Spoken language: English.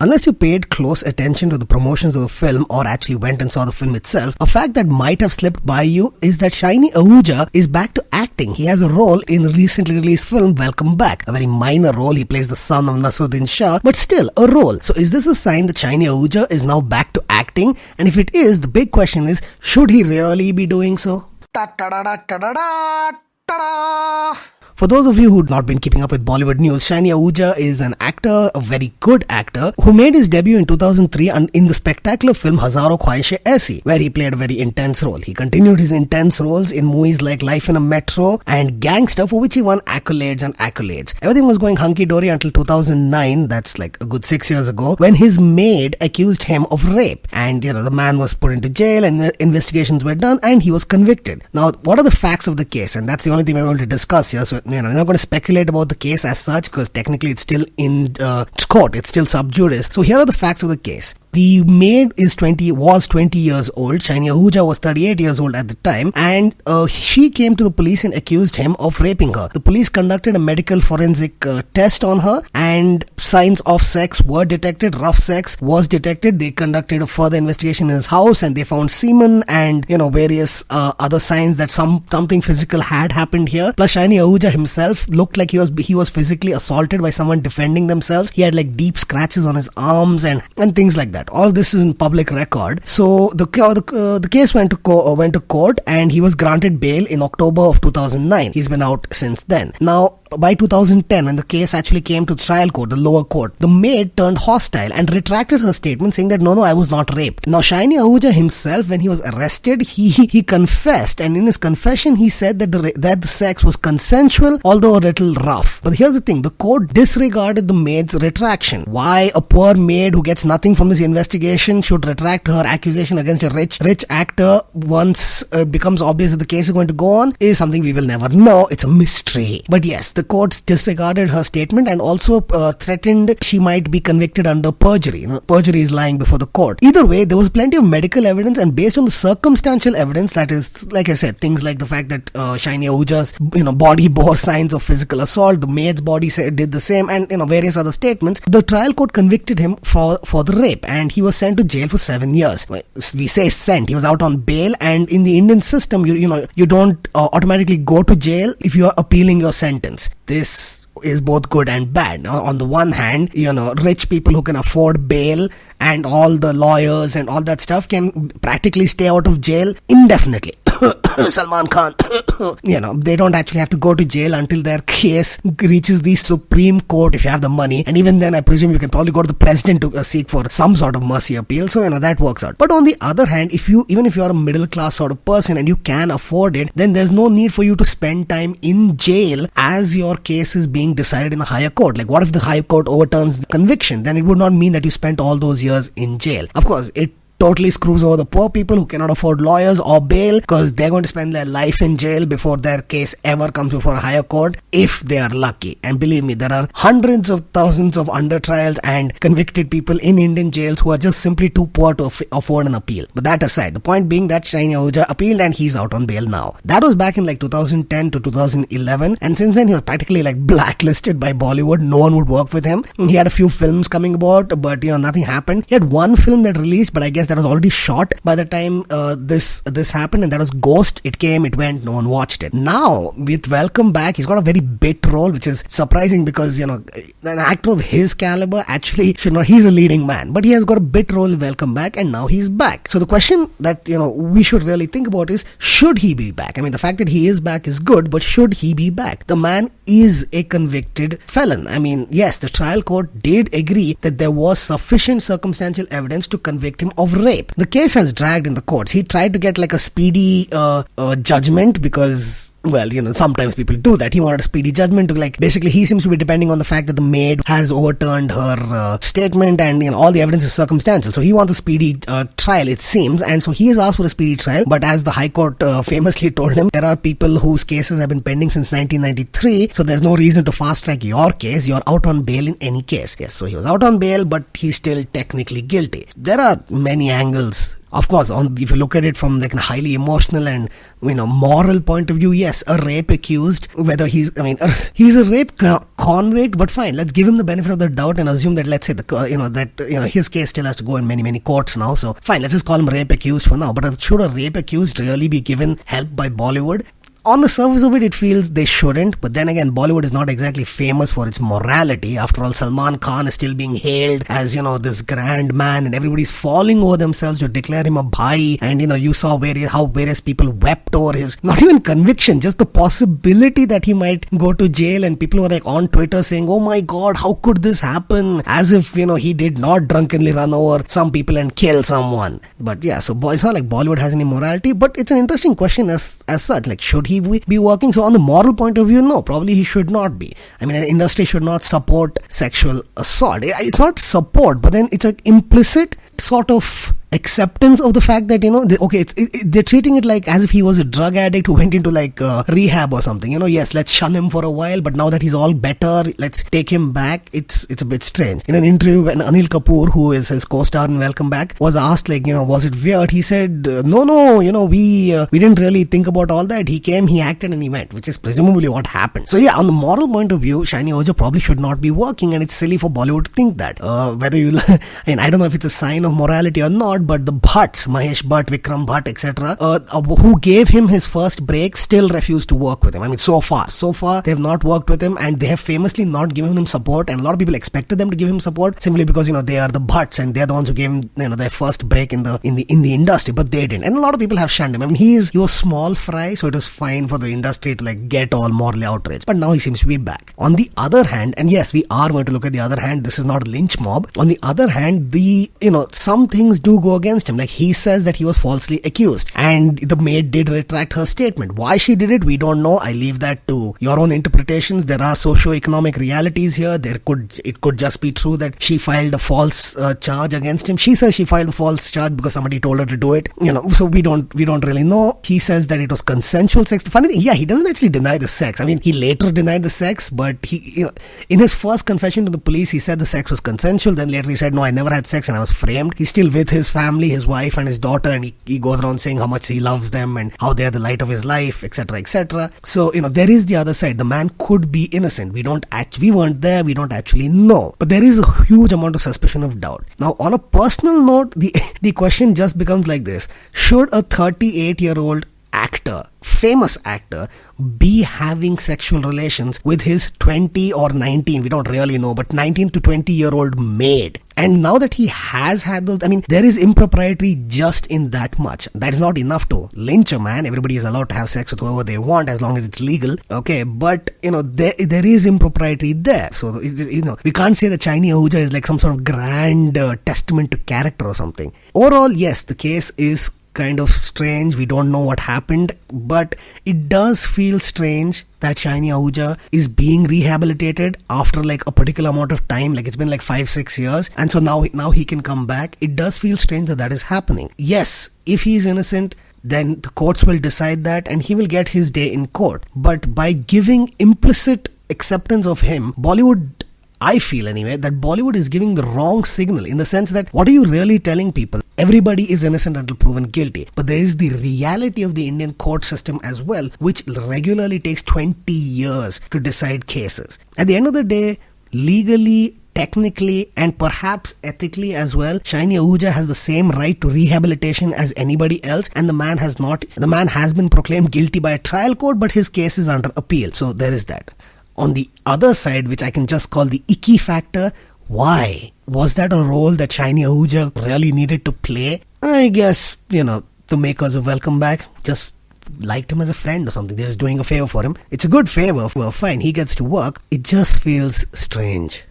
Unless you paid close attention to the promotions of the film or actually went and saw the film itself, a fact that might have slipped by you is that Shiney Ahuja is back to acting. He has a role in the recently released film Welcome Back. A very minor role. He plays the son of Nasruddin Shah, but still a role. So is this a sign that Shiney Ahuja is now back to acting? And if it is, the big question is, should he really be doing so? For those of you who've not been keeping up with Bollywood news, Shiney Ahuja is an actor, a very good actor, who made his debut in 2003 in the spectacular film Hazaron Khwaishein Aisi, where he played a very intense role. He continued his intense roles in movies like Life in a Metro and Gangster, for which he won accolades and accolades. Everything was going hunky-dory until 2009, that's like a good 6 years ago, when his maid accused him of rape. And, the man was put into jail and investigations were done and he was convicted. Now, what are the facts of the case? And that's the only thing we're going to discuss here. So, I'm not going to speculate about the case as such because technically it's still in court. It's still sub judice. So here are the facts of the case. The maid was 20 years old. Shiney Ahuja was 38 years old at the time, and she came to the police and accused him of raping her. The police conducted a medical forensic test on her, and signs of sex were detected. Rough sex was detected. They conducted a further investigation in his house, and they found semen and various other signs that something physical had happened here. Plus, Shiney Ahuja himself looked like he was physically assaulted by someone defending themselves. He had like deep scratches on his arms and things like that. All this is in public record. So the case went to court, and he was granted bail in October of 2009. He's been out since then. Now, by 2010, when the case actually came to trial court, the lower court, the maid turned hostile and retracted her statement, saying that no, I was not raped. Now, Shiney Ahuja himself, when he was arrested, he confessed, and in his confession, he said that the sex was consensual, although a little rough. But here's the thing: the court disregarded the maid's retraction. Why a poor maid who gets nothing from this investigation should retract her accusation against a rich actor once becomes obvious that the case is going to go on is something we will never know. It's a mystery. But yes, the courts disregarded her statement and also threatened she might be convicted under perjury. Perjury is lying before the court. Either way, there was plenty of medical evidence, and based on the circumstantial evidence, that is, like I said, things like the fact that Shiney Ahuja's body bore signs of physical assault, the maid's body did the same, and various other statements, the trial court convicted him for the rape, and he was sent to jail for 7 years. We say sent. He was out on bail, and in the Indian system, you don't automatically go to jail if you are appealing your sentence. This is both good and bad. On the one hand, rich people who can afford bail and all the lawyers and all that stuff can practically stay out of jail indefinitely. Salman Khan. They don't actually have to go to jail until their case reaches the Supreme Court if you have the money. And even then, I presume you can probably go to the president to seek for some sort of mercy appeal. So, that works out. But on the other hand, even if you are a middle class sort of person and you can afford it, then there's no need for you to spend time in jail as your case is being decided in the higher court. Like, what if the higher court overturns the conviction? Then it would not mean that you spent all those years in jail. Of course, it totally screws over the poor people who cannot afford lawyers or bail, because they're going to spend their life in jail before their case ever comes before a higher court, if they are lucky. And believe me, there are hundreds of thousands of under trials and convicted people in Indian jails who are just simply too poor to afford an appeal. But that aside, the point being that Shiney Ahuja appealed and he's out on bail now. That was back in 2010 to 2011, and since then he was practically blacklisted by Bollywood. No one would work with him. He had a few films coming about, but nothing happened. He had one film that released, but I guess that was already shot by the time this happened, and that was Ghost. It came, it went, no one watched it. Now, with Welcome Back, he's got a very bit role, which is surprising because, an actor of his caliber actually should not, he's a leading man, but he has got a bit role in Welcome Back, and now he's back. So the question that, we should really think about is, should he be back? I mean, the fact that he is back is good, but should he be back? The man is a convicted felon. I mean, yes, the trial court did agree that there was sufficient circumstantial evidence to convict him of rape. The case has dragged in the courts. He tried to get a speedy judgment because, sometimes people do that. He wanted a speedy judgment to basically he seems to be depending on the fact that the maid has overturned her statement and all the evidence is circumstantial. So he wants a speedy trial, it seems, and so he has asked for a speedy trial. But as the High Court famously told him, there are people whose cases have been pending since 1993, so there's no reason to fast track your case. You're out on bail in any case. Yes, so he was out on bail, but he's still technically guilty. There are many angles Of course, if you look at it from like a highly emotional and moral point of view, yes, a rape accused, whether he's a rape convict, but fine, let's give him the benefit of the doubt and assume that, let's say his case still has to go in many courts now. So fine, let's just call him rape accused for now. But should a rape accused really be given help by Bollywood? On the surface of it, it feels they shouldn't. But then again, Bollywood is not exactly famous for its morality. After all, Salman Khan is still being hailed as, this grand man, and everybody's falling over themselves to declare him a bhai. And, you saw how various people wept over his, not even conviction, just the possibility that he might go to jail. And people were like on Twitter saying, oh my God, how could this happen? As if, he did not drunkenly run over some people and kill someone. But yeah, so it's not like Bollywood has any morality, but it's an interesting question as such. Like, should he be working? So on the moral point of view, no, probably he should not be. I mean, an industry should not support sexual assault. It's not support, but then it's an implicit sort of acceptance of the fact that they're treating it like as if he was a drug addict who went into like rehab or something. Yes, let's shun him for a while, but now that he's all better, let's take him back. It's a bit strange. In an interview, when Anil Kapoor, who is his co-star in Welcome Back, was asked was it weird, he said no, we didn't really think about all that. He came, he acted, and he went, which is presumably what happened. So yeah, on the moral point of view, Shiney Ahuja probably should not be working, and it's silly for Bollywood to think that. Whether I don't know if it's a sign of morality or not, but the Bhatts, Mahesh Bhatt, Vikram Bhatt, etc., who gave him his first break, still refused to work with him. I mean, so far they have not worked with him, and they have famously not given him support. And a lot of people expected them to give him support simply because they are the Bhatts and they're the ones who gave him their first break in the industry, but they didn't. And a lot of people have shunned him. I mean, he was small fry, so it was fine for the industry to get all morally outraged. But now he seems to be back. On the other hand, and yes, we are going to look at the other hand. This is not a lynch mob. On the other hand, some things do go against him. Like, he says that he was falsely accused, and the maid did retract her statement. Why she did it, we don't know. I leave that to your own interpretations. There are socio-economic realities here. It could just be true that she filed a false charge against him. She says she filed a false charge because somebody told her to do it. So we don't really know. He says that it was consensual sex. The funny thing, he doesn't actually deny the sex. I mean, he later denied the sex, but he, in his first confession to the police, he said the sex was consensual. Then later he said, no, I never had sex and I was framed. He's still with his family, his wife and his daughter, and he goes around saying how much he loves them and how they're the light of his life, etc., etc. So, there is the other side. The man could be innocent. We weren't there. We don't actually know. But there is a huge amount of suspicion of doubt. Now, on a personal note, the question just becomes like this. Should a 38-year-old actor, famous actor, be having sexual relations with his 20 or 19, we don't really know, but 19 to 20-year-old maid? And now that he has had those, I mean, there is impropriety just in that much. That is not enough to lynch a man. Everybody is allowed to have sex with whoever they want as long as it's legal. Okay, but, there is impropriety there. So, we can't say that Shiney Ahuja is like some sort of grand testament to character or something. Overall, yes, the case is kind of strange. We don't know what happened, but it does feel strange that Shiney Ahuja is being rehabilitated after a particular amount of time. It's been 5-6 years, and so now he can come back. It does feel strange that is happening. Yes, if he is innocent, then the courts will decide that and he will get his day in court. But by giving implicit acceptance of him, I feel anyway, that Bollywood is giving the wrong signal, in the sense that, what are you really telling people? Everybody is innocent until proven guilty. But there is the reality of the Indian court system as well, which regularly takes 20 years to decide cases. At the end of the day, legally, technically, and perhaps ethically as well, Shiney Ahuja has the same right to rehabilitation as anybody else, and the man has been proclaimed guilty by a trial court, but his case is under appeal. So there is that. On the other side, which I can just call the icky factor, why? Was that a role that Shiney Ahuja really needed to play? I guess, the makers of Welcome Back just liked him as a friend or something. They're just doing a favor for him. It's a good favor. Well, fine, he gets to work. It just feels strange.